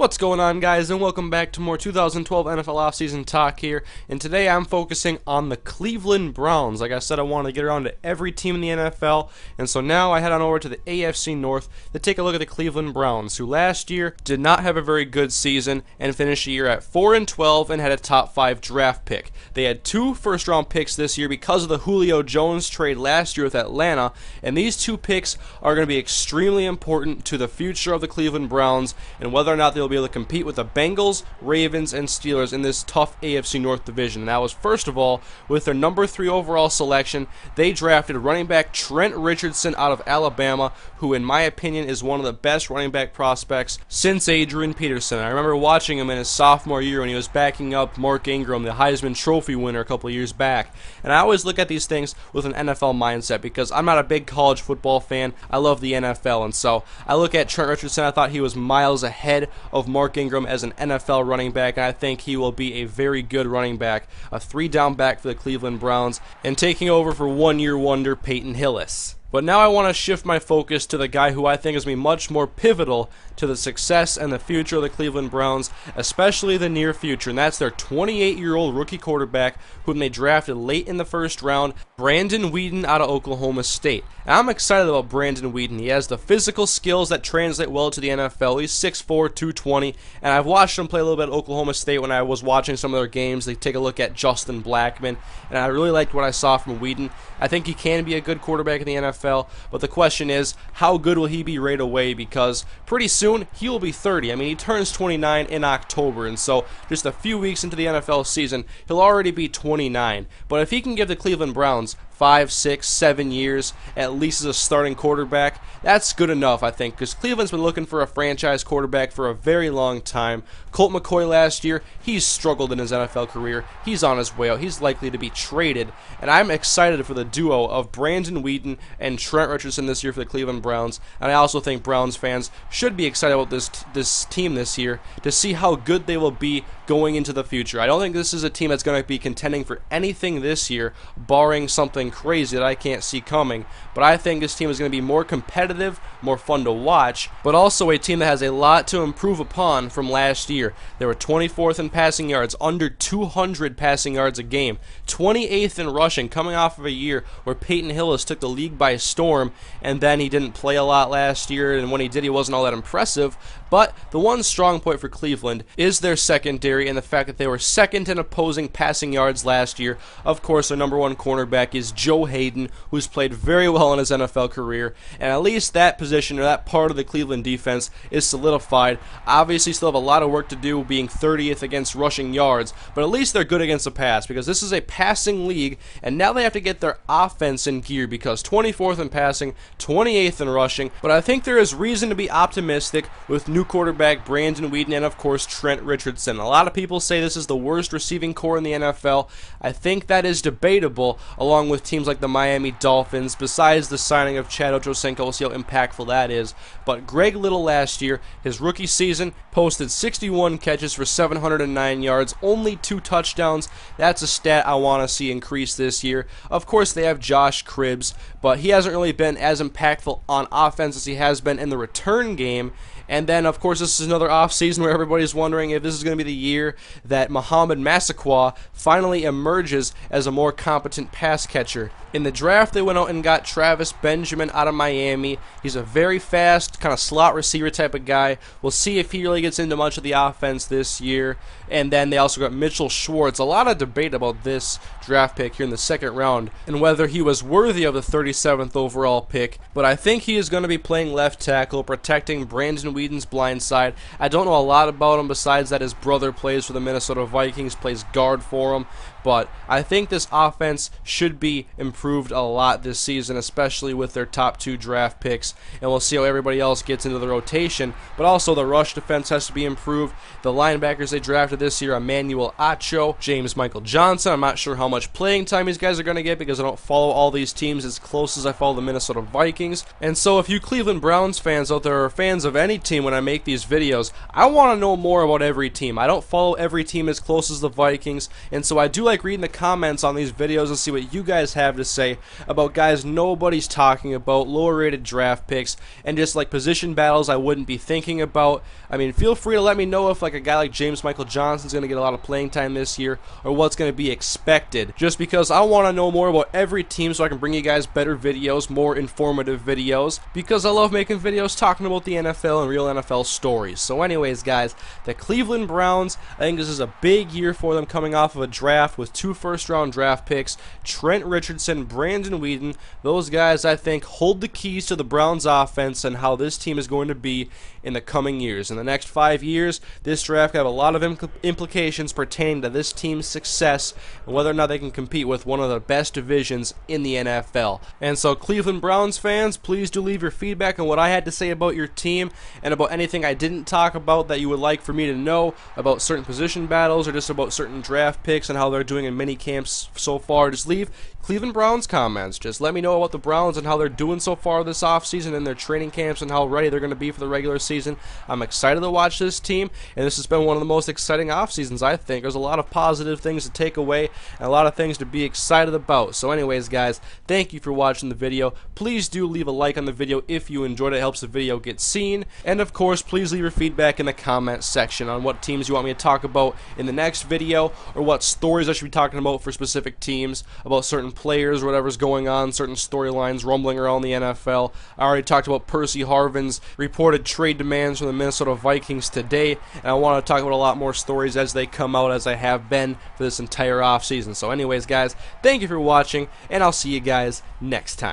What's going on, guys, and welcome back to more 2012 NFL offseason talk here. And today I'm focusing on the Cleveland Browns. Like I said, I wanted to get around to every team in the NFL, and so now I head on over to the AFC North to take a look at the Cleveland Browns, who last year did not have a very good season and finished the year at 4-12 and had a top 5 draft pick. They had 2 first-round picks this year because of the Julio Jones trade last year with Atlanta, and these 2 picks are going to be extremely important to the future of the Cleveland Browns and whether or not they'll be able to compete with the Bengals, Ravens, and Steelers in this tough AFC North division. And that was, first of all, with their number 3 overall selection, they drafted running back Trent Richardson out of Alabama, who in my opinion is one of the best running back prospects since Adrian Peterson. I remember watching him in his sophomore year when he was backing up Mark Ingram, the Heisman Trophy winner a couple of years back. And I always look at these things with an NFL mindset because I'm not a big college football fan. I love the NFL, and so I look at Trent Richardson. I thought he was miles ahead of Mark Ingram as an NFL running back, and I think he will be a very good running back, a 3-down back for the Cleveland Browns, and taking over for one-year wonder Peyton Hillis. But now I want to shift my focus to the guy who I think is going to be much more pivotal to the success and the future of the Cleveland Browns, especially the near future, and that's their 28-year-old rookie quarterback whom they drafted late in the first round, Brandon Weeden out of Oklahoma State. And I'm excited about Brandon Weeden. He has the physical skills that translate well to the NFL. He's 6'4", 220, and I've watched him play a little bit at Oklahoma State when I was watching some of their games. They take a look at Justin Blackman, and I really liked what I saw from Weeden. I think he can be a good quarterback in the NFL, but the question is, how good will he be right away? Because pretty soon, he will be 30. I mean, he turns 29 in October, and so just a few weeks into the NFL season, he'll already be 29. But if he can give the Cleveland Browns 5, 6, 7 years, at least as a starting quarterback, that's good enough, I think, because Cleveland's been looking for a franchise quarterback for a very long time. Colt McCoy last year, he's struggled in his NFL career. He's on his way out. He's likely to be traded, and I'm excited for the duo of Brandon Weeden and Trent Richardson this year for the Cleveland Browns, and I also think Browns fans should be excited about this team this year to see how good they will be going into the future. I don't think this is a team that's going to be contending for anything this year, barring something crazy that I can't see coming, but I think this team is going to be more competitive, more fun to watch, but also a team that has a lot to improve upon from last year. They were 24th in passing yards, under 200 passing yards a game, 28th in rushing, coming off of a year where Peyton Hillis took the league by storm, and then he didn't play a lot last year, and when he did, he wasn't all that impressive. But the one strong point for Cleveland is their secondary and the fact that they were second in opposing passing yards last year. Of course, their number 1 cornerback is Joe Hayden, who's played very well in his NFL career, and at least that position or that part of the Cleveland defense is solidified. Obviously, still have a lot of work to do, being 30th against rushing yards, but at least they're good against the pass because this is a passing league, and now they have to get their offense in gear because 24th in passing, 28th in rushing. But I think there is reason to be optimistic with new quarterback Brandon Weeden and, of course, Trent Richardson. A lot of people say this is the worst receiving core in the NFL. I think that is debatable, along with teams like the Miami Dolphins, besides the signing of Chad Ochocinco. We'll see how impactful that is. But Greg Little last year, his rookie season, posted 61 catches for 709 yards, only 2 touchdowns. That's a stat I want to see increase this year. Of course, they have Josh Cribbs, but he hasn't really been as impactful on offense as he has been in the return game. And then, of course, this is another offseason where everybody's wondering if this is going to be the year that Muhammad Massaquoi finally emerges as a more competent pass catcher. In the draft, they went out and got Travis Benjamin out of Miami. He's a very fast, kind of slot receiver type of guy. We'll see if he really gets into much of the offense this year. And then they also got Mitchell Schwartz. A lot of debate about this draft pick here in the second round and whether he was worthy of the 37th overall pick. But I think he is going to be playing left tackle, protecting Brandon Weeden's blind side. I don't know a lot about him besides that his brother plays for the Minnesota Vikings, plays guard for him. But I think this offense should be improved a lot this season, especially with their top 2 draft picks. And we'll see how everybody else gets into the rotation. But also the rush defense has to be improved. The linebackers they drafted this year, Emmanuel Acho, James Michael Johnson. I'm not sure how much playing time these guys are going to get because I don't follow all these teams as close as I follow the Minnesota Vikings. And so if you Cleveland Browns fans out there are fans of any team when I make these videos, I want to know more about every team. I don't follow every team as close as the Vikings, and so I do like reading the comments on these videos and see what you guys have to say about guys nobody's talking about, lower rated draft picks, and just like position battles I wouldn't be thinking about. I mean, feel free to let me know if like a guy like James Michael Johnson's going to get a lot of playing time this year, or what's going to be expected, just because I want to know more about every team so I can bring you guys better videos, more informative videos, because I love making videos talking about the NFL and real NFL stories. So anyways, guys, the Cleveland Browns, I think this is a big year for them, coming off of a draft with 2 first-round draft picks, Trent Richardson, Brandon Weeden. Those guys, I think, hold the keys to the Browns offense and how this team is going to be in the coming years. In the next 5 years, this draft could have a lot of implications pertaining to this team's success and whether or not they can compete with one of the best divisions in the NFL. And so, Cleveland Browns fans, please do leave your feedback on what I had to say about your team and about anything I didn't talk about that you would like for me to know about certain position battles or just about certain draft picks and how they're doing in mini camps so far. Just leave Cleveland Browns comments. Just let me know about the Browns and how they're doing so far this offseason and their training camps and how ready they're going to be for the regular season. I'm excited to watch this team, and this has been one of the most exciting off seasons, I think. There's a lot of positive things to take away and a lot of things to be excited about. So anyways, guys, thank you for watching the video. Please do leave a like on the video if you enjoyed it. It helps the video get seen. And of course, please leave your feedback in the comment section on what teams you want me to talk about in the next video, or what stories I should be talking about for specific teams, about certain players, whatever's going on, certain storylines rumbling around the NFL. I already talked about Percy Harvin's reported trade demands from the Minnesota Vikings today, and I want to talk about a lot more stories as they come out, as I have been for this entire offseason. So anyways, guys, thank you for watching, and I'll see you guys next time.